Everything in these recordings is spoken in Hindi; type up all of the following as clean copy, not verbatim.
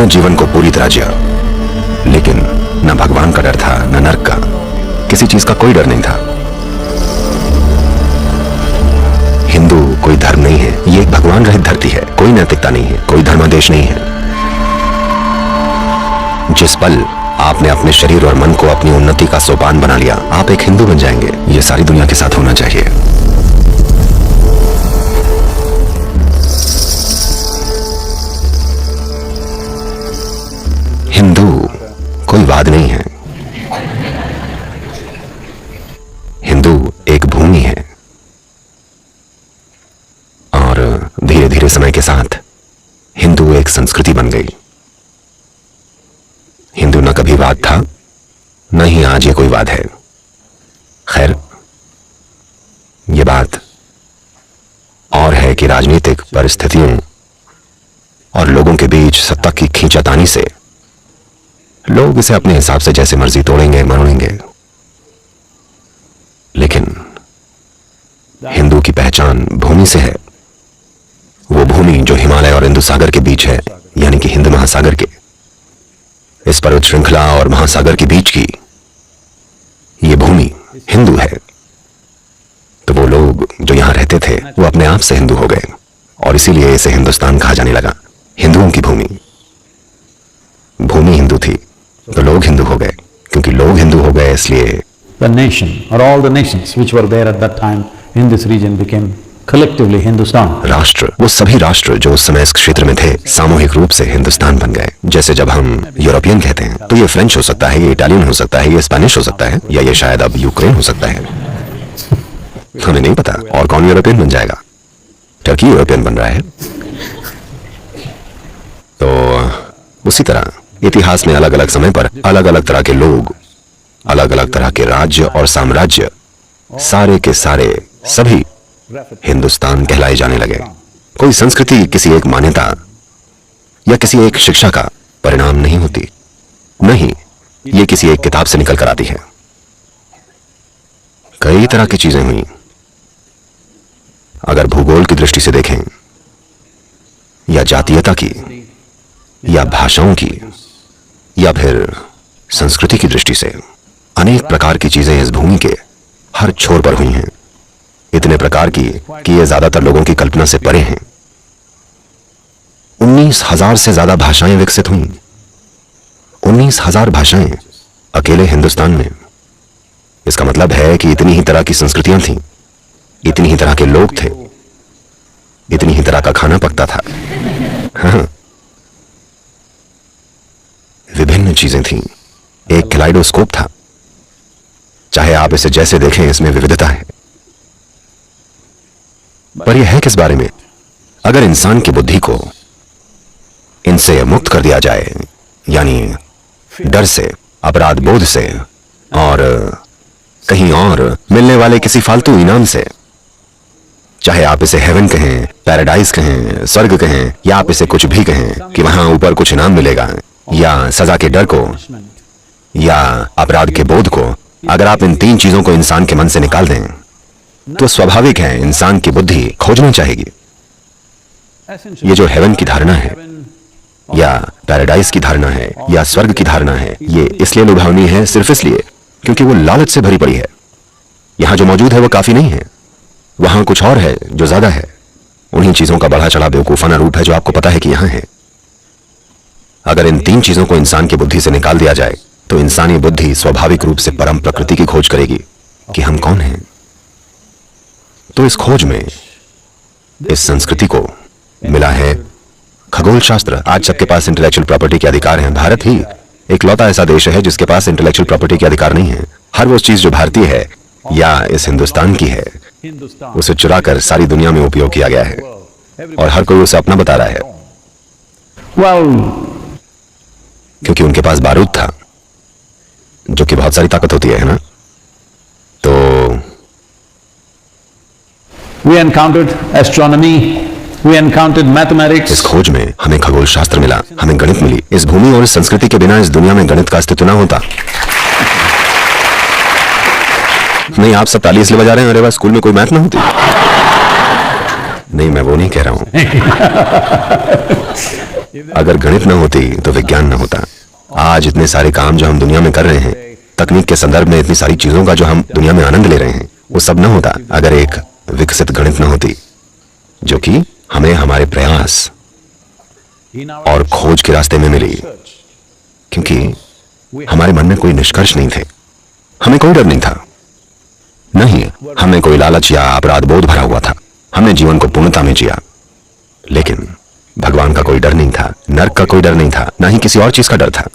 अपने जीवन को पूरी तरह जिया, लेकिन न भगवान का डर था न नरक का, किसी चीज का कोई डर नहीं था। हिंदू कोई धर्म नहीं है, ये एक भगवान रहित धरती है। कोई नैतिकता नहीं है, कोई धर्मादेश नहीं है। जिस पल आपने अपने शरीर और मन को अपनी उन्नति का सोपान बना लिया, आप एक हिंदू बन जाएंगे। ये सारी दुनिया के साथ होना चाहिए। हिंदू कोई वाद नहीं है, हिंदू एक भूमि है। और धीरे धीरे समय के साथ हिंदू एक संस्कृति बन गई। हिंदू न कभी वाद था, न ही आज ये कोई वाद है। खैर, ये बात और है कि राजनीतिक परिस्थितियों और लोगों के बीच सत्ता की खींचातानी से लोग इसे अपने हिसाब से जैसे मर्जी तोड़ेंगे मरोड़ेंगे। लेकिन हिंदू की पहचान भूमि से है। वो भूमि जो हिमालय और हिंदू सागर के बीच है, यानी कि हिंद महासागर के, इस पर्वत श्रृंखला और महासागर के बीच की ये भूमि हिंदू है। तो वो लोग जो यहां रहते थे वो अपने आप से हिंदू हो गए, और इसीलिए इसे हिंदुस्तान कहा जाने लगा। हिंदुओं की भूमि। भूमि हिंदू थी तो लोग हिंदू हो गए, क्योंकि लोग हिंदू हो गए इसलिए the nation or all the nations which were there at that time in this region became collectively Hindustan. राष्ट्र, वो सभी राष्ट्र जो उस समय इस क्षेत्र में थे, सामूहिक रूप से हिंदुस्तान बन गए। जैसे जब हम यूरोपियन कहते हैं तो ये फ्रेंच हो सकता है, ये इटालियन हो सकता है, ये स्पेनिश हो सकता है, या ये शायद अब यूक्रेन हो सकता है। हमें नहीं पता और कौन यूरोपियन बन जाएगा। टर्की यूरोपियन बन रहा है। तो उसी तरह इतिहास में अलग अलग समय पर अलग अलग तरह के लोग, अलग अलग तरह के राज्य और साम्राज्य, सारे के सारे सभी हिंदुस्तान कहलाए जाने लगे। कोई संस्कृति किसी एक मान्यता या किसी एक शिक्षा का परिणाम नहीं होती, नहीं, ये किसी एक किताब से निकल कर आती है। कई तरह की चीजें हुई। अगर भूगोल की दृष्टि से देखें, या जातीयता की, या भाषाओं की, या फिर संस्कृति की दृष्टि से, अनेक प्रकार की चीजें इस भूमि के हर छोर पर हुई हैं। इतने प्रकार की कि ये ज्यादातर लोगों की कल्पना से परे हैं। 19,000 से ज्यादा भाषाएं विकसित हुई। 19,000 भाषाएं अकेले हिंदुस्तान में। इसका मतलब है कि इतनी ही तरह की संस्कृतियां थीं, इतनी ही तरह के लोग थे, इतनी ही तरह का खाना पकता था। हाँ, विभिन्न चीजें थीं। एक कैलाइडोस्कोप था। चाहे आप इसे जैसे देखें, इसमें विविधता है। पर यह है किस बारे में? अगर इंसान की बुद्धि को इनसे मुक्त कर दिया जाए, यानी डर से, अपराध बोध से और कहीं और मिलने वाले किसी फालतू इनाम से, चाहे आप इसे हेवन कहें, पैराडाइज कहें, स्वर्ग कहें, या आप इसे कुछ भी कहें कि वहां ऊपर कुछ इनाम मिलेगा, या सजा के डर को, या अपराध के बोध को, अगर आप इन तीन चीजों को इंसान के मन से निकाल दें तो स्वाभाविक है इंसान की बुद्धि खोजनी चाहेगी। ये जो हेवन की धारणा है, या पैराडाइज की धारणा है, या स्वर्ग की धारणा है, ये इसलिए लुभावनी है सिर्फ इसलिए क्योंकि वो लालच से भरी पड़ी है। यहां जो मौजूद है वो काफी नहीं है, वहां कुछ और है जो ज्यादा है। उन्हीं चीजों का बढ़ा चढ़ा बेवकूफाना रूप है जो आपको पता है कि यहां है। अगर इन तीन चीजों को इंसान की बुद्धि से निकाल दिया जाए तो इंसानी बुद्धि स्वाभाविक रूप से परम प्रकृति की खोज करेगी कि हम कौन हैं। तो इस खोज में इस संस्कृति को मिला है खगोल शास्त्र। आज सबके पास इंटेलेक्चुअल प्रॉपर्टी के अधिकार हैं। भारत ही एकलौता ऐसा देश है जिसके पास इंटेलेक्चुअल प्रॉपर्टी के अधिकार नहीं है। हर वो चीज जो भारतीय है या इस हिंदुस्तान की है, उसे चुराकर सारी दुनिया में उपयोग किया गया है, और हर कोई उसे अपना बता रहा है। क्योंकि उनके पास बारूद था, जो कि बहुत सारी ताकत होती है ना। तो We encountered astronomy, we encountered mathematics. इस खोज में हमें खगोल शास्त्र मिला, हमें गणित मिली। इस भूमि और इस संस्कृति के बिना इस दुनिया में गणित का अस्तित्व न होता। नहीं, आप सब ताली इसलिए बजा रहे हैं, अरे वाह, स्कूल में कोई मैथ ना होती। नहीं, मैं वो नहीं कह रहा हूं। अगर गणित न होती तो विज्ञान न होता। आज इतने सारे काम जो हम दुनिया में कर रहे हैं, तकनीक के संदर्भ में इतनी सारी चीजों का जो हम दुनिया में आनंद ले रहे हैं, वो सब न होता अगर एक विकसित गणित न होती, जो कि हमें हमारे प्रयास और खोज के रास्ते में मिली। क्योंकि हमारे मन में कोई निष्कर्ष नहीं थे, हमें कोई डर नहीं था, नहीं हमें कोई लालच या अपराध बोध भरा हुआ था। हमने जीवन को पूर्णता में जिया, लेकिन भगवान का कोई डर नहीं था, नरक का कोई डर नहीं था, ना ही किसी और चीज का डर था।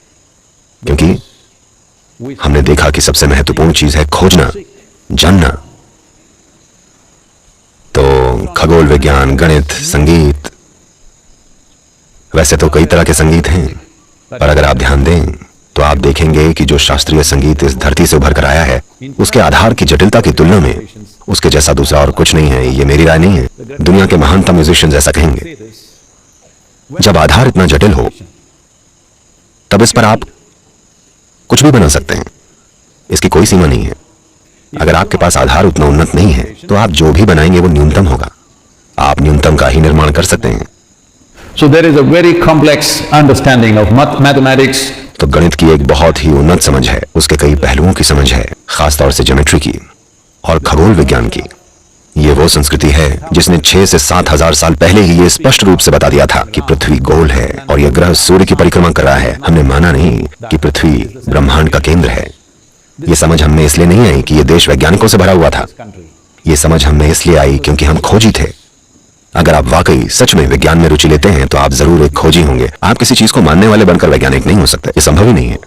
क्योंकि हमने देखा कि सबसे महत्वपूर्ण चीज है खोजना, जानना। तो खगोल विज्ञान, गणित, संगीत, वैसे तो कई तरह के संगीत हैं, पर अगर आप ध्यान दें तो आप देखेंगे कि जो शास्त्रीय संगीत इस धरती से उभर कर आया है, उसके आधार की जटिलता की तुलना में उसके जैसा दूसरा और कुछ नहीं है। ये मेरी राय नहीं है, दुनिया के महानतम म्यूजिशियन ऐसा कहेंगे। जब आधार इतना जटिल हो, तब इस पर आप कुछ भी बना सकते हैं, इसकी कोई सीमा नहीं है। अगर आपके पास आधार उतना उन्नत नहीं है, तो आप जो भी बनाएंगे वो न्यूनतम होगा। आप न्यूनतम का ही निर्माण कर सकते हैं। So there is a very complex understanding of mathematics. तो गणित की एक बहुत ही उन्नत समझ है, उसके कई पहलुओं की समझ है, खासतौर से ज्योमेट्री की और खगोल विज्ञान की। ये वो संस्कृति है जिसने 6 से 7 हजार साल पहले ही ये स्पष्ट रूप से बता दिया था कि पृथ्वी गोल है और यह ग्रह सूर्य की परिक्रमा कर रहा है। हमने माना नहीं कि पृथ्वी ब्रह्मांड का केंद्र है। ये समझ हमें इसलिए नहीं आई कि यह देश वैज्ञानिकों से भरा हुआ था, ये समझ हमें इसलिए आई क्योंकि हम खोजी थे। अगर आप वाकई सच में विज्ञान में रुचि लेते हैं तो आप जरूर एक खोजी होंगे। आप किसी चीज को मानने वाले बनकर वैज्ञानिक नहीं हो सकते, ये संभव ही नहीं है।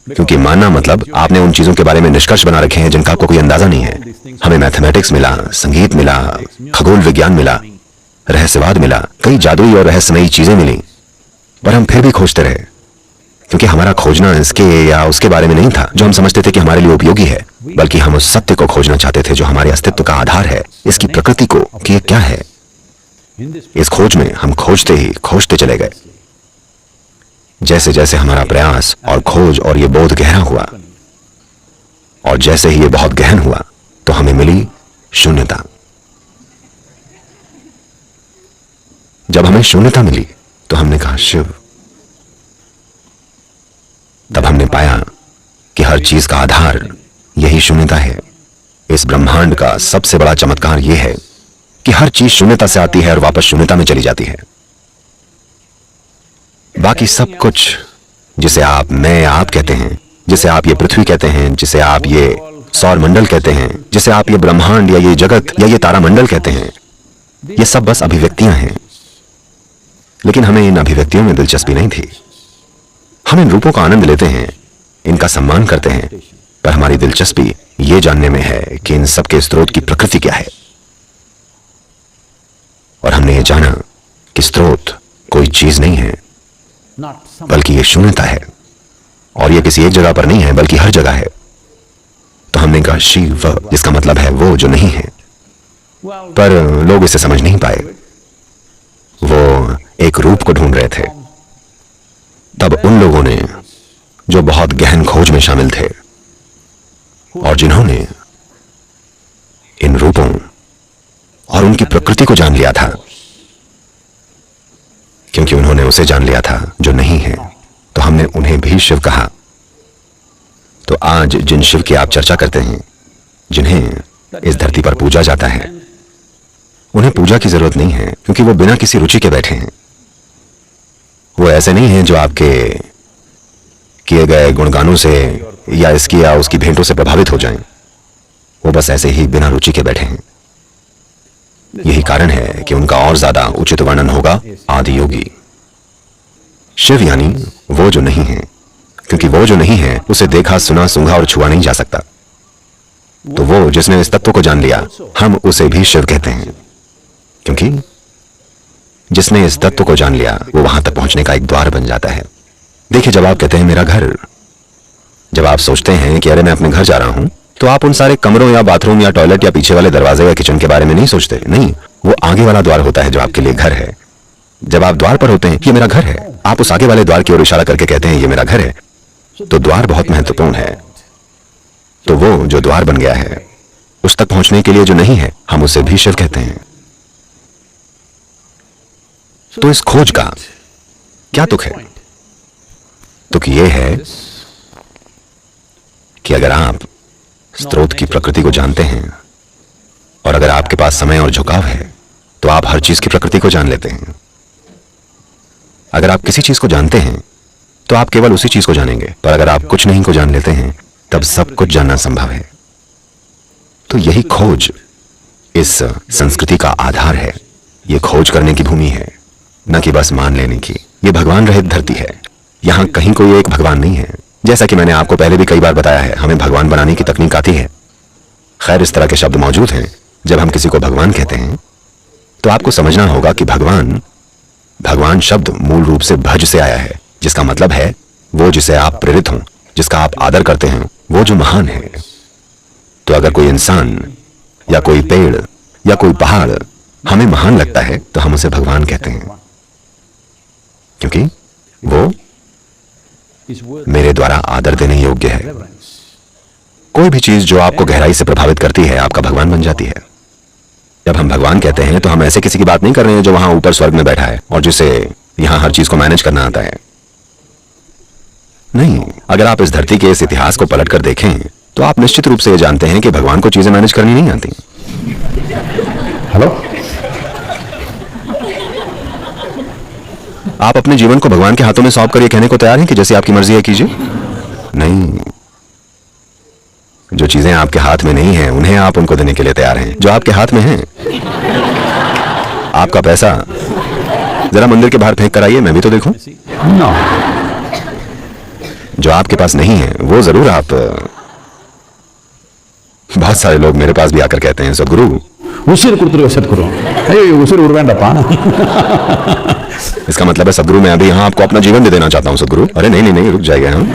क्योंकि मानना मतलब आपने उन चीजों के बारे में निष्कर्ष बना रखे हैं जिनका आपको कोई अंदाजा नहीं है। हमें मैथमेटिक्स मिला, संगीत मिला, खगोल विज्ञान मिला, रहस्यवाद मिला, कई जादुई और रहस्यमयी चीजें मिली, पर हम फिर भी खोजते रहे। क्योंकि हमारा खोजना इसके या उसके बारे में नहीं था जो हम समझते थे कि हमारे लिए उपयोगी है, बल्कि हम उस सत्य को खोजना चाहते थे जो हमारे अस्तित्व का आधार है, इसकी प्रकृति को, कि ये क्या है। इस खोज में हम खोजते ही खोजते चले गए। जैसे जैसे हमारा प्रयास और खोज और ये बोध गहरा हुआ, और जैसे ही ये बहुत गहन हुआ, तो हमें मिली शून्यता। जब हमें शून्यता मिली तो हमने कहा शिव। तब हमने पाया कि हर चीज का आधार यही शून्यता है। इस ब्रह्मांड का सबसे बड़ा चमत्कार यह है कि हर चीज शून्यता से आती है और वापस शून्यता में चली जाती है। बाकी सब कुछ, जिसे आप मैं आप कहते हैं, जिसे आप ये पृथ्वी कहते हैं, जिसे आप ये सौर मंडल कहते हैं, जिसे आप ये ब्रह्मांड या ये जगत या ये तारामंडल कहते हैं, ये सब बस अभिव्यक्तियां हैं। लेकिन हमें इन अभिव्यक्तियों में दिलचस्पी नहीं थी। हम इन रूपों का आनंद लेते हैं, इनका सम्मान करते हैं, पर हमारी दिलचस्पी ये जानने में है कि इन सब के स्रोत की प्रकृति क्या है। और हमने ये जाना कि स्रोत कोई चीज नहीं है, बल्कि ये शून्यता है, और ये किसी एक जगह पर नहीं है बल्कि हर जगह है। तो हमने कहा शिव, जिसका मतलब है वो जो नहीं है। पर लोग इसे समझ नहीं पाए, वो एक रूप को ढूंढ रहे थे। तब उन लोगों ने जो बहुत गहन खोज में शामिल थे और जिन्होंने इन रूपों और उनकी प्रकृति को जान लिया था, क्योंकि उन्होंने उसे जान लिया था जो नहीं है, तो हमने उन्हें भी शिव कहा। तो आज जिन शिव की आप चर्चा करते हैं, जिन्हें इस धरती पर पूजा जाता है, उन्हें पूजा की जरूरत नहीं है, क्योंकि वो बिना किसी रुचि के बैठे हैं। वो ऐसे नहीं हैं जो आपके किए गए गुणगानों से या इसकी या उसकी भेंटों से प्रभावित हो जाएं। वो बस ऐसे ही बिना रुचि के बैठे हैं। यही कारण है कि उनका और ज्यादा उचित वर्णन होगा आदि योगी। शिव यानी वो जो नहीं है, क्योंकि वो जो नहीं है उसे देखा, सुना, सूंघा और छुआ नहीं जा सकता। तो वो जिसने इस तत्व को जान लिया, हम उसे भी शिव कहते हैं, क्योंकि जिसने इस तत्व को जान लिया वो वहां तक पहुंचने का एक द्वार बन जाता है। देखिए, जब आप कहते हैं मेरा घर, जब आप सोचते हैं कि अरे मैं अपने घर जा रहा हूं, तो आप उन सारे कमरों या बाथरूम या टॉयलेट या पीछे वाले दरवाजे या किचन के बारे में नहीं सोचते। नहीं, वो आगे वाला द्वार होता है जो आपके लिए घर है। जब आप द्वार पर होते हैं ये मेरा घर है, आप उस आगे वाले द्वार की ओर इशारा करके कहते हैं ये मेरा घर है। तो द्वार बहुत महत्वपूर्ण है। तो वो जो द्वार बन गया है, उस तक पहुंचने के लिए जो नहीं है, हम उसे भी शिव कहते हैं। तो इस खोज का क्या तुक है? तुक ये है कि अगर आप स्रोत की प्रकृति को जानते हैं और अगर आपके पास समय और झुकाव है तो आप हर चीज की प्रकृति को जान लेते हैं। अगर आप किसी चीज को जानते हैं तो आप केवल उसी चीज को जानेंगे, पर अगर आप कुछ नहीं को जान लेते हैं तब सब कुछ जानना संभव है। तो यही खोज इस संस्कृति का आधार है। यह खोज करने की भूमि है, न कि बस मान लेने की। यह भगवान रहित धरती है। यहां कहीं कोई एक भगवान नहीं है। जैसा कि मैंने आपको पहले भी कई बार बताया है, हमें भगवान बनाने की तकनीक आती है। खैर, इस तरह के शब्द मौजूद हैं। जब हम किसी को भगवान कहते हैं तो आपको समझना होगा कि भगवान शब्द मूल रूप से भज से आया है, जिसका मतलब है वो जिसे आप प्रेरित हों, जिसका आप आदर करते हैं, वो जो महान है। तो अगर कोई इंसान या कोई पेड़ या कोई पहाड़ हमें महान लगता है तो हम उसे भगवान कहते हैं, क्योंकि वो मेरे द्वारा आदर देने योग्य है। कोई भी चीज जो आपको गहराई से प्रभावित करती है आपका भगवान बन जाती है। जब हम भगवान कहते हैं तो हम ऐसे किसी की बात नहीं कर रहे हैं जो वहां ऊपर स्वर्ग में बैठा है और जिसे यहां हर चीज को मैनेज करना आता है। नहीं, अगर आप इस धरती के इस इतिहास को पलटकर देखें तो आप निश्चित रूप से ये जानते हैं कि भगवान को चीजें मैनेज करनी नहीं आती। हेलो, आप अपने जीवन को भगवान के हाथों में सौंप कर ये कहने को तैयार हैं कि जैसे आपकी मर्जी है कीजिए? नहीं, जो चीजें आपके हाथ में नहीं हैं उन्हें आप उनको देने के लिए तैयार हैं। जो आपके हाथ में हैं, आपका पैसा जरा मंदिर के बाहर फेंक कर आइए, मैं भी तो देखूं। no. जो आपके पास नहीं है वो जरूर आप। बहुत सारे लोग मेरे पास भी आकर कहते हैं, सदगुरु उसिर कुर्तुरु सदगुरु, उसिर उड़वेंडप्पा। इसका मतलब है सदगुरु मैं अभी यहाँ आपको अपना जीवन दे देना चाहता हूँ। सदगुरु, अरे नहीं नहीं नहीं, रुक जाइए, हम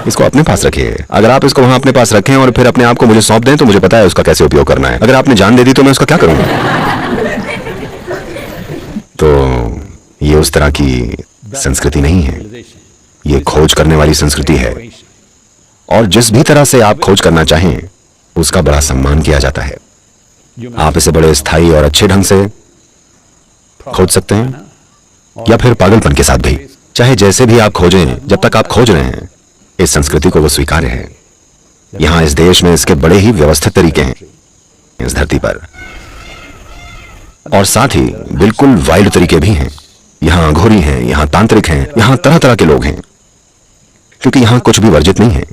इसको अपने पास रखिए। अगर आप इसको वहां अपने पास रखें और फिर अपने आप को मुझे सौंप दें तो मुझे पता है उसका कैसे उपयोग करना है। अगर आपने जान दे दी तो मैं उसका क्या करूंगा? तो ये उस तरह की संस्कृति नहीं है, ये खोज करने वाली संस्कृति है। और जिस भी तरह से आप खोज करना चाहें उसका बड़ा सम्मान किया जाता है। आप इसे बड़े स्थायी और अच्छे ढंग से खोज सकते हैं या फिर पागलपन के साथ भी। चाहे जैसे भी आप खोजें, जब तक आप खोज रहे हैं इस संस्कृति को वो स्वीकार्य है। यहां इस देश में इसके बड़े ही व्यवस्थित तरीके हैं इस धरती पर, और साथ ही बिल्कुल वाइल्ड तरीके भी हैं। यहां अघोरी हैं, यहां तांत्रिक हैं, यहां तरह तरह के लोग हैं, क्योंकि यहां कुछ भी वर्जित नहीं है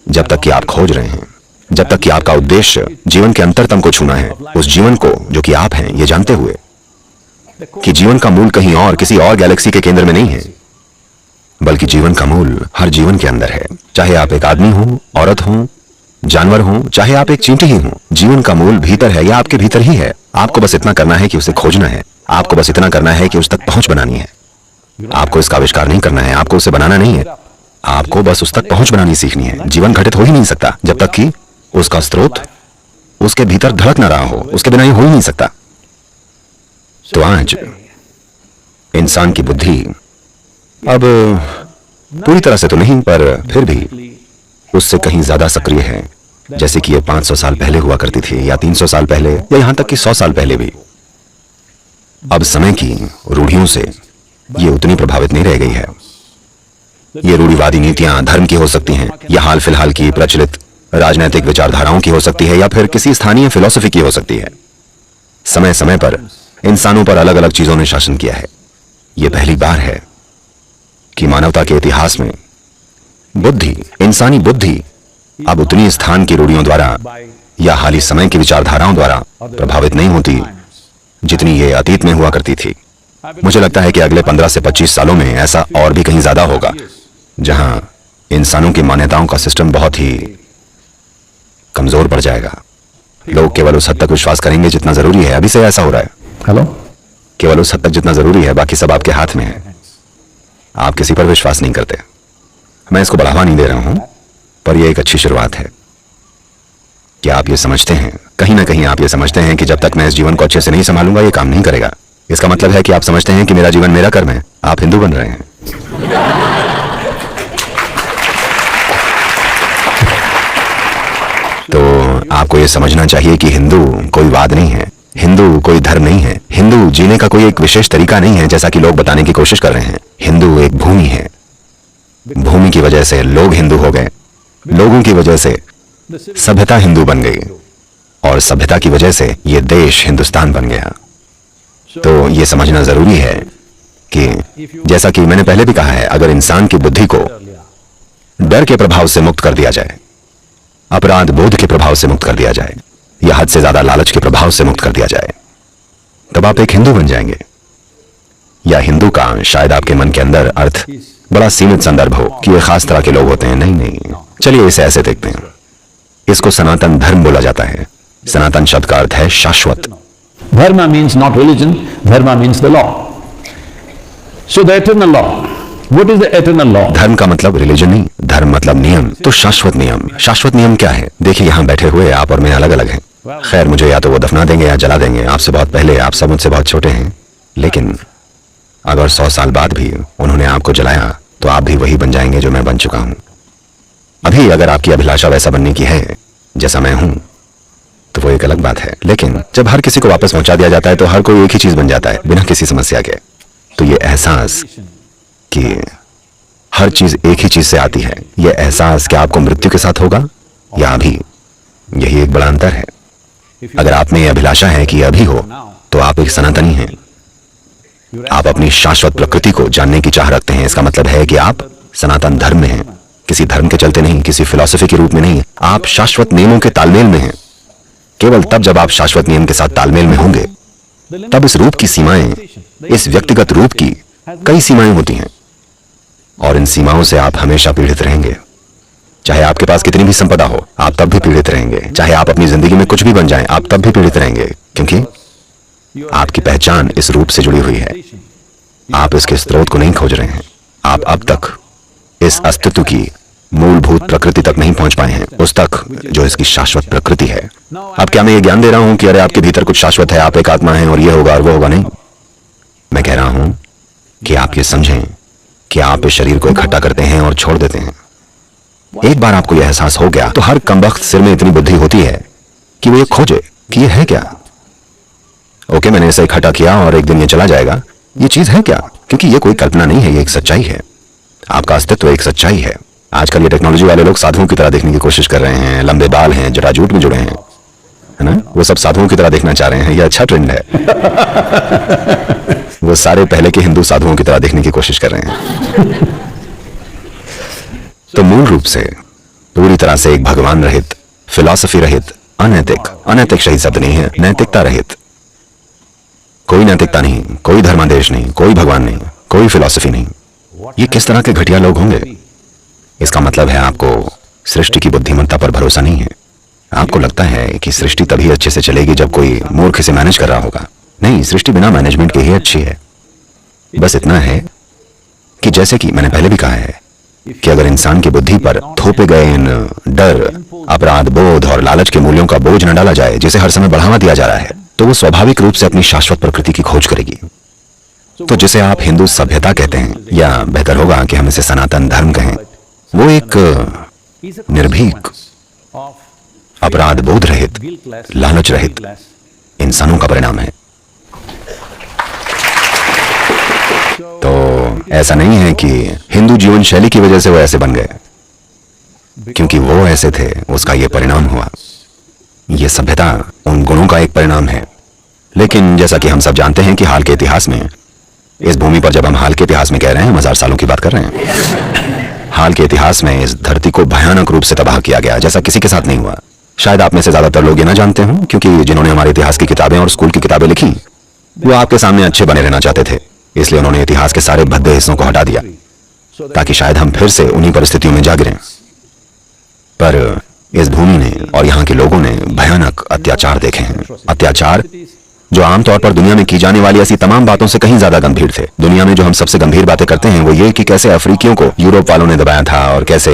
जब तक कि आप खोज रहे हैं। जब तक कि आपका उद्देश्य जीवन के अंतरतम को छूना है, उस जीवन को जो कि आप हैं, ये जानते हुए कि जीवन का मूल कहीं और किसी और गैलेक्सी के केंद्र में नहीं है, बल्कि जीवन का मूल हर जीवन के अंदर है। चाहे आप एक आदमी हो, औरत हो, जानवर हो, चाहे आप एक चींटी ही हो, जीवन का मूल भीतर है या आपके भीतर ही है। आपको बस इतना करना है कि उसे खोजना है। आपको बस इतना करना है कि उस तक पहुंच बनानी है। आपको इसका आविष्कार नहीं करना है, आपको उसे बनाना नहीं है, आपको बस उस तक पहुंच बनानी सीखनी है। जीवन घटित हो ही नहीं सकता जब तक कि उसका स्रोत उसके भीतर धड़क ना रहा हो, उसके बिना ये हो ही नहीं सकता। तो आज इंसान की बुद्धि अब पूरी तरह से तो नहीं, पर फिर भी उससे कहीं ज्यादा सक्रिय है, जैसे कि ये 500 साल पहले हुआ करती थी, या 300 साल पहले, या यहां तक कि 100 साल पहले भी। अब समय की रूढ़ियों से ये उतनी प्रभावित नहीं रह गई है। ये रूढ़िवादी नीतियां धर्म की हो सकती हैं, या हाल फिलहाल की प्रचलित राजनीतिक विचारधाराओं की हो सकती है, या फिर किसी स्थानीय फिलॉसफी की हो सकती है। समय समय पर इंसानों पर अलग अलग चीजों ने शासन किया है। यह पहली बार है कि मानवता के इतिहास में बुद्धि, इंसानी बुद्धि अब उतनी स्थान की रूढ़ियों द्वारा या हाली समय की विचारधाराओं द्वारा प्रभावित नहीं होती जितनी ये अतीत में हुआ करती थी। मुझे लगता है कि अगले 15 से 25 सालों में ऐसा और भी कहीं ज्यादा होगा, जहां इंसानों की मान्यताओं का सिस्टम बहुत ही कमजोर पड़ जाएगा। लोग केवल उस हद तक विश्वास करेंगे जितना जरूरी है। अभी से ऐसा हो रहा है। हेलो, केवल उस हद तक जितना जरूरी है, बाकी सब आपके हाथ में है। आप किसी पर विश्वास नहीं करते। मैं इसको बढ़ावा नहीं दे रहा हूं, पर यह एक अच्छी शुरुआत है। क्या आप ये समझते हैं, कहीं ना कहीं आप ये समझते हैं कि जब तक मैं इस जीवन को अच्छे से नहीं संभालूंगा ये काम नहीं करेगा। इसका मतलब है कि आप समझते हैं कि मेरा जीवन मेरा कर्म है। आप हिंदू बन रहे हैं। तो आपको ये समझना चाहिए कि हिंदू कोई वाद नहीं है, हिंदू कोई धर्म नहीं है, हिंदू जीने का कोई एक विशेष तरीका नहीं है, जैसा कि लोग बताने की कोशिश कर रहे हैं। हिंदू एक भूमि है, भूमि की वजह से लोग हिंदू हो गए, लोगों की वजह से सभ्यता हिंदू बन गई और सभ्यता की वजह से यह देश हिंदुस्तान बन गया। तो यह समझना जरूरी है कि जैसा कि मैंने पहले भी कहा है, अगर इंसान की बुद्धि को डर के प्रभाव से मुक्त कर दिया जाए, अपराध बोध के प्रभाव से मुक्त कर दिया जाए, या हद से ज्यादा लालच के प्रभाव से मुक्त कर दिया जाए, तब आप एक हिंदू बन जाएंगे। या हिंदू का शायद आपके मन के अंदर अर्थ बड़ा सीमित संदर्भ हो कि ये खास तरह के लोग होते हैं। नहीं नहीं, चलिए इसे ऐसे देखते हैं। इसको सनातन धर्म बोला जाता है। सनातन शब्द का अर्थ है शाश्वत। Dharma means not religion, dharma means the law. So the eternal law. What is the eternal law? धर्म का मतलब रिलीजन नहीं, धर्म मतलब नियम। तो शाश्वत नियम, शाश्वत नियम क्या है? देखिए, यहाँ बैठे हुए आप और मैं अलग अलग हैं। खैर, मुझे या तो वो दफना देंगे या जला देंगे, आपसे बहुत पहले। आप सब मुझसे बहुत छोटे हैं, लेकिन अगर 100 साल बाद भी उन्होंने आपको जलाया तो आप भी वही बन जाएंगे जो मैं बन चुका हूं। अभी अगर आपकी अभिलाषा वैसा बनने की है जैसा मैं हूं, तो वो एक अलग बात है। लेकिन जब हर किसी को वापस पहुंचा दिया जाता है तो हर कोई एक ही चीज बन जाता है बिना किसी समस्या के। तो ये एहसास कि हर चीज एक ही चीज से आती है, यह एहसास कि आपको मृत्यु के साथ होगा या अभी, यही एक बड़ा अंतर है। अगर आप में यह अभिलाषा है कि अभी हो, तो आप एक सनातनी हैं। आप अपनी शाश्वत प्रकृति को जानने की चाह रखते हैं। इसका मतलब है कि आप सनातन धर्म में हैं, किसी धर्म के चलते नहीं, किसी फिलॉसफी के रूप में नहीं। आप शाश्वत नियमों के तालमेल में हैं। केवल तब जब आप शाश्वत नियम के साथ तालमेल में होंगे, तब इस रूप की सीमाएं, इस व्यक्तिगत रूप की कई सीमाएं होती हैं, और इन सीमाओं से आप हमेशा पीड़ित रहेंगे। चाहे आपके पास कितनी भी संपदा हो, आप तब भी पीड़ित रहेंगे। चाहे आप अपनी जिंदगी में कुछ भी बन जाएं, आप तब भी पीड़ित रहेंगे, क्योंकि आपकी पहचान इस रूप से जुड़ी हुई है। आप इसके स्रोत को नहीं खोज रहे हैं। आप अब तक इस अस्तित्व की मूलभूत प्रकृति तक नहीं पहुंच पाए हैं, उस तक जो इसकी शाश्वत प्रकृति है। अब क्या मैं ये ज्ञान दे रहा हूं कि अरे आपके भीतर कुछ शाश्वत है, आप एक आत्मा हैं और ये होगा और वो होगा? नहीं, मैं कह रहा हूं कि आप ये समझें कि आप इस शरीर को इकट्ठा करते हैं और छोड़ देते हैं। एक बार आपको यह एहसास हो गया तो हर कमबख्त सिर में इतनी बुद्धि होती है कि वो ये खोजे कि ये है क्या। ओके, मैंने इसे इकट्ठा किया और एक दिन ये चला जाएगा, ये चीज है क्या? क्योंकि ये कोई कल्पना नहीं है, ये एक सच्चाई है। आपका अस्तित्व एक सच्चाई है। आजकल ये टेक्नोलॉजी वाले लोग साधुओं की तरह देखने की कोशिश कर रहे हैं, लंबे बाल हैं, जटाजूट में जुड़े हैं, है ना? वो सब साधुओं की तरह देखना चाह रहे हैं। ये अच्छा ट्रेंड है। वो सारे पहले के हिंदू साधुओं की तरह देखने की कोशिश कर रहे हैं। तो मूल रूप से पूरी तरह से एक भगवान रहित, फिलॉसफी रहित, अनैतिक, अनैतिक सही शब्द नहीं है, नैतिकता रहित, कोई नैतिकता नहीं, कोई धर्मादेश नहीं, कोई भगवान नहीं, कोई फिलॉसफी नहीं। ये किस तरह के घटिया लोग होंगे? इसका मतलब है आपको सृष्टि की बुद्धिमत्ता पर भरोसा नहीं है। आपको लगता है कि सृष्टि तभी अच्छे से चलेगी जब कोई मूर्ख इसे मैनेज कर रहा होगा। नहीं, सृष्टि बिना मैनेजमेंट के ही अच्छी है। बस इतना है कि जैसे कि मैंने पहले भी कहा है कि अगर इंसान की बुद्धि पर थोपे गए इन डर, अपराध बोध और लालच के मूल्यों का बोझ न डाला जाए, जिसे हर समय बढ़ावा दिया जा रहा है, तो वो स्वाभाविक रूप से अपनी शाश्वत प्रकृति की खोज करेगी। तो जिसे आप हिंदू सभ्यता कहते हैं, या बेहतर होगा कि हम इसे सनातन धर्म कहें, वो एक निर्भीक, अपराध बोध रहित, लालच रहित इंसानों का परिणाम है। तो ऐसा नहीं है कि हिंदू जीवन शैली की वजह से वो ऐसे बन गए, क्योंकि वो ऐसे थे, उसका ये परिणाम हुआ। ये सभ्यता उन गुणों का एक परिणाम है। लेकिन जैसा कि हम सब जानते हैं कि हाल के इतिहास में, इस भूमि पर, जब हम हाल के इतिहास में कह रहे हैं, हम 1000 सालों की बात कर रहे हैं, हाल के इतिहास में इस धरती को भयानक रूप से तबाह किया गया, जैसा किसी के साथ नहीं हुआ। शायद आप में से ज्यादातर लोग ये ना जानते हो, क्योंकि जिन्होंने हमारे इतिहास की किताबें और स्कूल की किताबें लिखी, वो आपके सामने अच्छे बने रहना चाहते थे, इसलिए उन्होंने इतिहास के सारे भद्दे हिस्सों को हटा दिया, ताकि शायद हम फिर से उन्हीं परिस्थितियों में जा गिरें। पर इस भूमि ने और यहाँ के लोगों ने भयानक अत्याचार देखे हैं। अत्याचार जो आमतौर पर दुनिया में की जाने वाली ऐसी तमाम बातों से कहीं ज्यादा गंभीर थे। दुनिया में जो हम सबसे गंभीर बातें करते हैं वो ये कि कैसे अफ्रीकियों को यूरोप वालों ने दबाया था, और कैसे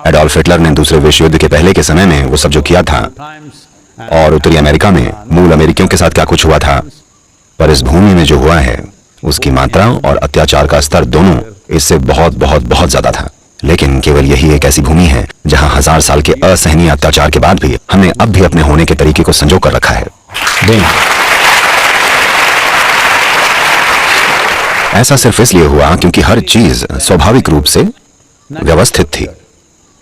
एडोल्फ हिटलर ने दूसरे विश्व युद्ध के पहले के समय में वो सब जो किया था, और उत्तरी अमेरिका में मूल अमेरिकियों के साथ क्या कुछ हुआ था। पर इस भूमि में जो हुआ है, उसकी मात्रा और अत्याचार का स्तर दोनों इससे बहुत बहुत बहुत ज्यादा था। लेकिन केवल यही एक ऐसी भूमि है जहां 1000 साल के असहनीय अत्याचार के बाद भी हमने अब भी अपने होने के तरीके को संजो कर रखा है। ऐसा सिर्फ इसलिए हुआ क्योंकि हर चीज स्वाभाविक रूप से व्यवस्थित थी।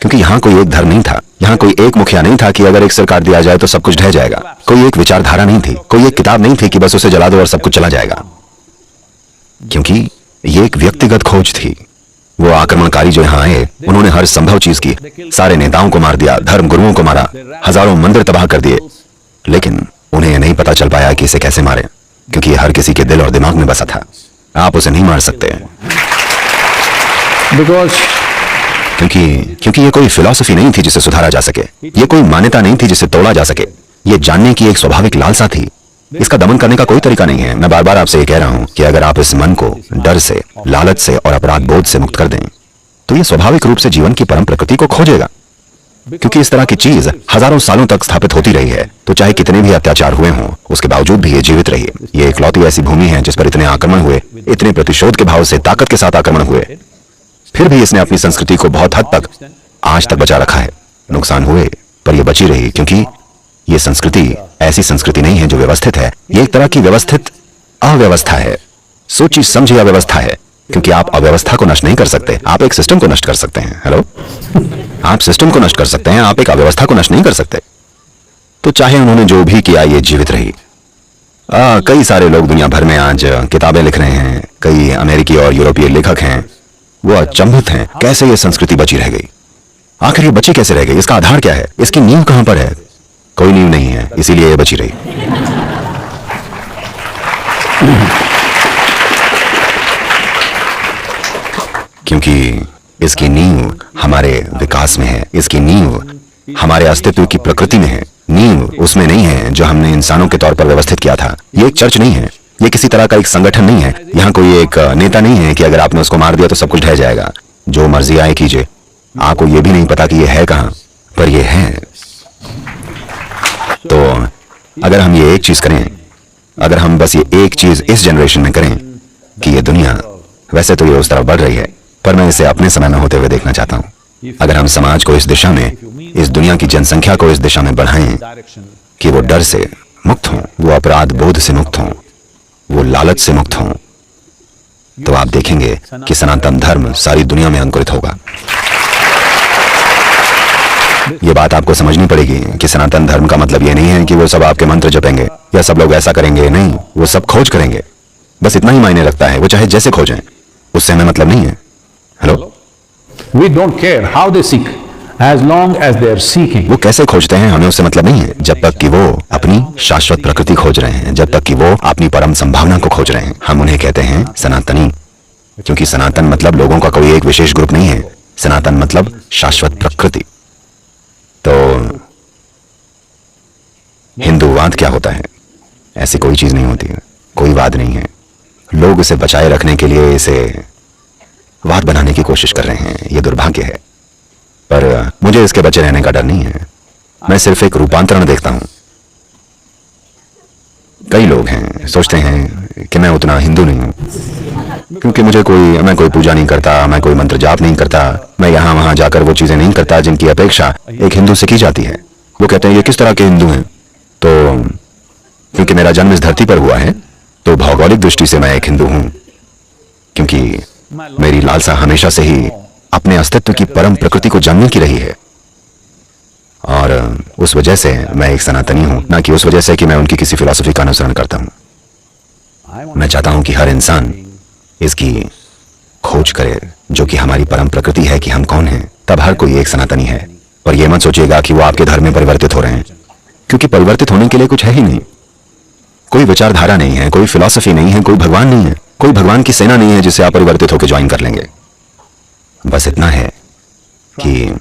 क्योंकि यहाँ कोई एक धर्म नहीं था, यहाँ कोई एक मुखिया नहीं था कि अगर एक सिर काट दिया जाए तो सब कुछ ढह जाएगा। कोई एक विचारधारा नहीं थी, कोई एक किताब नहीं थी कि बस उसे जला दो और सब कुछ चला जाएगा। क्योंकि ये एक व्यक्तिगत खोज थी। वो आक्रमणकारी जो यहाँ आए, उन्होंने हर संभव चीज की। सारे नेताओं को मार दिया, धर्म गुरुओं को मारा, हजारों मंदिर तबाह कर दिए, लेकिन उन्हें यह नहीं पता चल पाया कि इसे कैसे मारे, क्योंकि ये हर किसी के दिल और दिमाग में बसा था। आप उसे नहीं मार सकते क्योंकि ये कोई फिलॉसफी नहीं थी जिसे सुधारा जा सके, ये कोई मान्यता नहीं थी जिसे तोड़ा जा सके। ये जानने की एक स्वाभाविक लालसा थी। इसका दमन करने का कोई तरीका नहीं है। मैं बार बार आपसे ये कह रहा हूं कि अगर आप इस मन को डर से, लालच से और अपराध बोध से मुक्त कर दें तो ये स्वाभाविक रूप से जीवन की परम प्रकृति को खोजेगा। क्योंकि इस तरह की चीज हजारों सालों तक स्थापित होती रही है, तो चाहे कितने भी अत्याचार हुए हों, उसके बावजूद भी ये जीवित रही है। ये इकलौती ऐसी भूमि है जिस पर इतने आक्रमण हुए, इतने प्रतिशोध के भाव से ताकत के साथ आक्रमण हुए, फिर भी इसने अपनी संस्कृति को बहुत हद तक आज तक बचा रखा है। नुकसान हुए पर यह बची रही, क्योंकि यह संस्कृति ऐसी संस्कृति नहीं है जो व्यवस्थित है। ये एक तरह की व्यवस्थित अव्यवस्था है, सोची समझी अव्यवस्था है। क्योंकि आप अव्यवस्था को नष्ट नहीं कर सकते, आप एक सिस्टम को नष्ट कर सकते हैं। हेलो, आप सिस्टम को नष्ट कर सकते हैं, आप एक अव्यवस्था को नष्ट नहीं कर सकते। तो चाहे उन्होंने जो भी किया, ये जीवित रही। कई सारे लोग दुनिया भर में आज किताबें लिख रहे हैं, कई अमेरिकी और यूरोपीय लेखक हैं, वो अचंभित हैं कैसे ये संस्कृति बची रह गई। आखिर ये बची कैसे रह गई? इसका आधार क्या है? इसकी नींव कहां पर है? कोई नींव नहीं है, इसीलिए ये बची रही। क्योंकि इसकी नींव हमारे विकास में है, इसकी नींव हमारे अस्तित्व की प्रकृति में है। नींव उसमें नहीं है जो हमने इंसानों के तौर पर व्यवस्थित किया था। ये एक चर्च नहीं है, ये किसी तरह का एक संगठन नहीं है, यहाँ कोई एक नेता नहीं है कि अगर आपने उसको मार दिया तो सब कुछ ढह जाएगा। जो मर्जी आए कीजिए। आपको ये भी नहीं पता कि ये है कहाँ, पर ये है। तो अगर हम ये एक चीज करें, अगर हम बस ये एक चीज इस जनरेशन में करें कि ये दुनिया, वैसे तो ये उस तरफ बढ़ रही है, पर मैं इसे अपने समय में होते हुए देखना चाहता हूं। अगर हम समाज को इस दिशा में, इस दुनिया की जनसंख्या को इस दिशा में बढ़ाएं कि वो डर से मुक्त हों, वो अपराध बोध से मुक्त हों, वो लालच से मुक्त हों, तो आप देखेंगे कि सनातन धर्म सारी दुनिया में अंकुरित होगा। ये बात आपको समझनी पड़ेगी कि सनातन धर्म का मतलब ये नहीं है कि वो सब आपके मंत्र जपेंगे या सब लोग ऐसा करेंगे। नहीं, वो सब खोज करेंगे। बस इतना ही मायने रखता है, वो चाहे जैसे खोजें, उससे हमें मतलब नहीं है। Hello, We don't care how they seek, as long as they are seeking. वो कैसे खोजते हैं हमें उससे मतलब नहीं है, जब तक कि वो अपनी शाश्वत प्रकृति खोज रहे हैं, जब तक कि वो अपनी परम संभावना को खोज रहे हैं। हम उन्हें कहते हैं सनातनी, क्योंकि सनातन मतलब लोगों का कोई एक विशेष ग्रुप नहीं है। सनातन मतलब शाश्वत प्रकृति। तो हिंदूवाद क्या होता है? ऐसी कोई चीज नहीं होती है, कोई वाद नहीं है। लोग इसे बचाए रखने के लिए इसे वाद बनाने की कोशिश कर रहे हैं। यह दुर्भाग्य है, पर मुझे इसके बचे रहने का डर नहीं है। मैं सिर्फ एक रूपांतरण देखता हूं। कई लोग हैं सोचते हैं कि मैं उतना हिंदू नहीं हूं, क्योंकि मैं कोई पूजा नहीं करता, मैं कोई मंत्र जाप नहीं करता, मैं यहां वहां जाकर वो चीजें नहीं करता जिनकी अपेक्षा एक हिंदू से की जाती है। वो कहते हैं ये किस तरह के हिंदू हैं? तो क्योंकि मेरा जन्म इस धरती पर हुआ है, तो भौगोलिक दृष्टि से मैं एक हिंदू हूं, क्योंकि मेरी लालसा हमेशा से ही अपने अस्तित्व की परम प्रकृति को जानने की रही है। और उस वजह से मैं एक सनातनी हूं, ना कि उस वजह से कि मैं उनकी किसी फिलॉसफी का अनुसरण करता हूं। मैं चाहता हूं कि हर इंसान इसकी खोज करे, जो कि हमारी परम प्रकृति है कि हम कौन हैं। तब हर कोई एक सनातनी है। और यह मत सोचिएगा कि वो आपके धर्म में परिवर्तित हो रहे हैं, क्योंकि परिवर्तित होने के लिए कुछ है ही नहीं। कोई विचारधारा नहीं है, कोई फिलॉसफी नहीं है, कोई भगवान नहीं है, कोई भगवान की सेना नहीं है जिससे आप परिवर्तित होकर ज्वाइन कर लेंगे। बस इतना है कि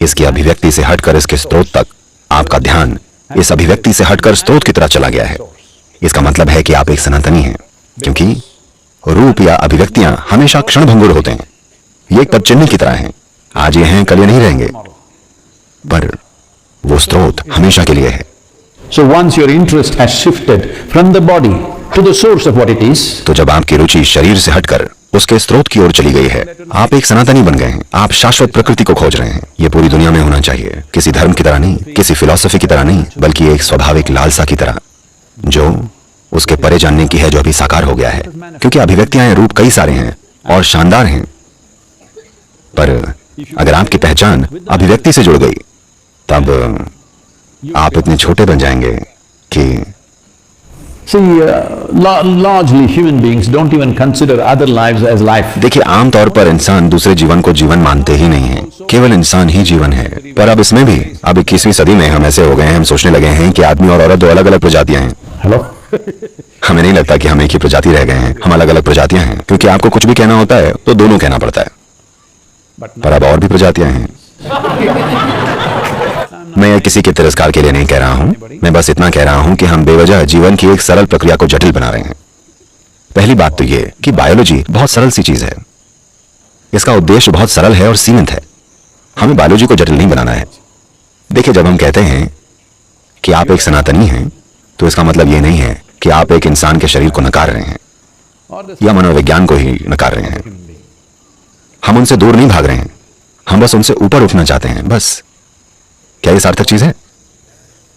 इसकी अभिव्यक्ति से हटकर इसके स्रोत तक आपका ध्यान इस अभिव्यक्ति से हटकर स्रोत की तरफ चला गया है। इसका मतलब है कि आप एक सनातनी हैं, क्योंकि रूप या अभिव्यक्तियां हमेशा क्षणभंगुर होते हैं। ये एक पदचिह्न की तरह हैं, आज ये हैं, कल ये नहीं रहेंगे, पर वो स्रोत हमेशा के लिए है। So once your interest has shifted from the body to the source of what it is, तो जब आपकी रुचि शरीर से हटकर उसके स्रोत की ओर चली गई है, आप एक सनातनी बन गए हैं। आप शाश्वत प्रकृति को खोज रहे हैं। ये पूरी दुनिया में होना चाहिए, किसी धर्म की तरह नहीं, किसी फिलॉसफी की तरह नहीं, बल्कि एक स्वाभाविक लालसा की तरह, जो उसके परे जानने की है जो अभी साकार हो गया है, क्योंकि अभिव्यक्तियां, रूप कई सारे हैं और शानदार हैं, पर अगर आपकी पहचान अभिव्यक्ति से जुड़ गई तब आप इतने छोटे बन जाएंगे कि See, largely human beings don't even consider other lives as life. देखिए, आमतौर पर इंसान दूसरे जीवन को जीवन मानते ही नहीं है, केवल इंसान ही जीवन है। पर अब इसमें भी, अब 21वीं सदी में हम ऐसे हो गए हैं, हम सोचने लगे हैं कि आदमी और औरत दो अलग अलग प्रजातियां हैं। Hello? हमें नहीं लगता कि हम एक ही प्रजाति रह गए हैं, हम अलग अलग प्रजातियां हैं, क्योंकि आपको कुछ भी कहना होता है तो दोनों कहना पड़ता है। पर अब और भी प्रजातियां हैं। मैं यह किसी के तिरस्कार के लिए नहीं कह रहा हूं, मैं बस इतना कह रहा हूं कि हम बेवजह जीवन की एक सरल प्रक्रिया को जटिल बना रहे हैं। पहली बात तो यह कि बायोलॉजी बहुत सरल सी चीज है, इसका उद्देश्य बहुत सरल है और सीमित है। हमें बायोलॉजी को जटिल नहीं बनाना है। देखिए, जब हम कहते हैं कि आप एक सनातनी हैं, तो इसका मतलब यह नहीं है कि आप एक इंसान के शरीर को नकार रहे हैं या मनोविज्ञान को ही नकार रहे हैं। हम उनसे दूर नहीं भाग रहे हैं, हम बस उनसे ऊपर उठना चाहते हैं, बस। क्या ये सार्थक चीज है?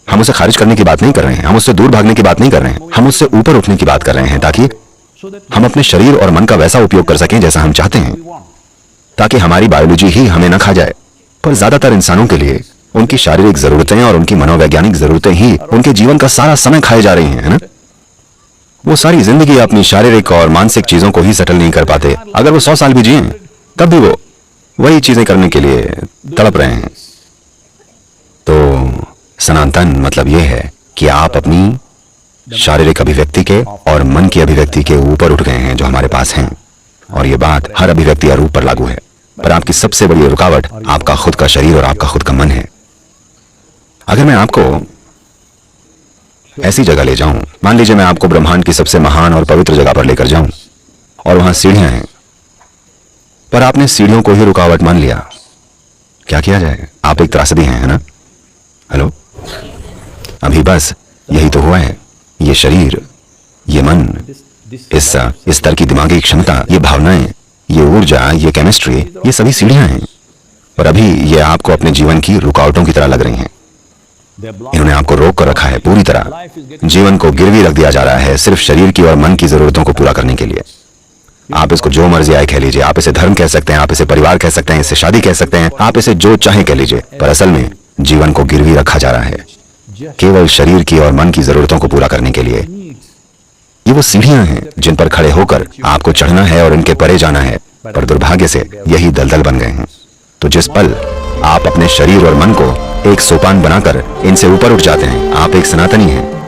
हम उसे खारिज करने की बात नहीं कर रहे हैं, हम उससे दूर भागने की बात नहीं कर रहे हैं, हम उससे ऊपर उठने की बात कर रहे हैं, ताकि हम अपने शरीर और मन का वैसा उपयोग कर सकें जैसा हम चाहते हैं, ताकि हमारी बायोलॉजी ही हमें न खा जाए। पर ज्यादातर इंसानों के लिए उनकी शारीरिक जरूरतें और उनकी मनोवैज्ञानिक जरूरतें ही उनके जीवन का सारा समय खाए जा रही हैं, है ना? वो सारी जिंदगी अपनी शारीरिक और मानसिक चीजों को ही सेटल नहीं कर पाते। अगर वो 100 साल भी जिए तब भी वो वही चीजें करने के लिए तड़प रहे हैं। तो सनातन मतलब यह है कि आप अपनी शारीरिक अभिव्यक्ति के और मन की अभिव्यक्ति के ऊपर उठ गए हैं जो हमारे पास हैं, और यह बात हर अभिव्यक्ति या रूप पर लागू है। पर आपकी सबसे बड़ी रुकावट आपका खुद का शरीर और आपका खुद का मन है। अगर मैं आपको ऐसी जगह ले जाऊं, मान लीजिए मैं आपको ब्रह्मांड की सबसे महान और पवित्र जगह पर लेकर जाऊं और वहां सीढ़ियां हैं, पर आपने सीढ़ियों को ही रुकावट मान लिया, क्या किया जाए? आप एक त्रासदी हैं, है ना? हेलो, अभी बस यही तो हुआ है। ये शरीर, ये मन, इस स्तर की दिमागी क्षमता, ये भावनाएं, ये ऊर्जा, ये केमिस्ट्री, ये सभी सीढ़ियां हैं, और अभी ये आपको अपने जीवन की रुकावटों की तरह लग रही हैं। इन्होंने आपको रोक कर रखा है पूरी तरह। जीवन को गिरवी रख दिया जा रहा है सिर्फ शरीर की और मन की जरूरतों को पूरा करने के लिए। आप इसको जो मर्जी आए कह लीजिए, आप इसे धर्म कह सकते हैं, आप इसे परिवार कह सकते हैं, इसे शादी कह सकते हैं, आप इसे जो चाहे कह लीजिए, पर असल में जीवन को गिरवी रखा जा रहा है केवल शरीर की और मन की जरूरतों को पूरा करने के लिए। ये वो सीढ़ियां हैं जिन पर खड़े होकर आपको चढ़ना है और इनके परे जाना है, पर दुर्भाग्य से यही दलदल बन गए हैं। तो जिस पल आप अपने शरीर और मन को एक सोपान बनाकर इनसे ऊपर उठ जाते हैं, आप एक सनातनी हैं।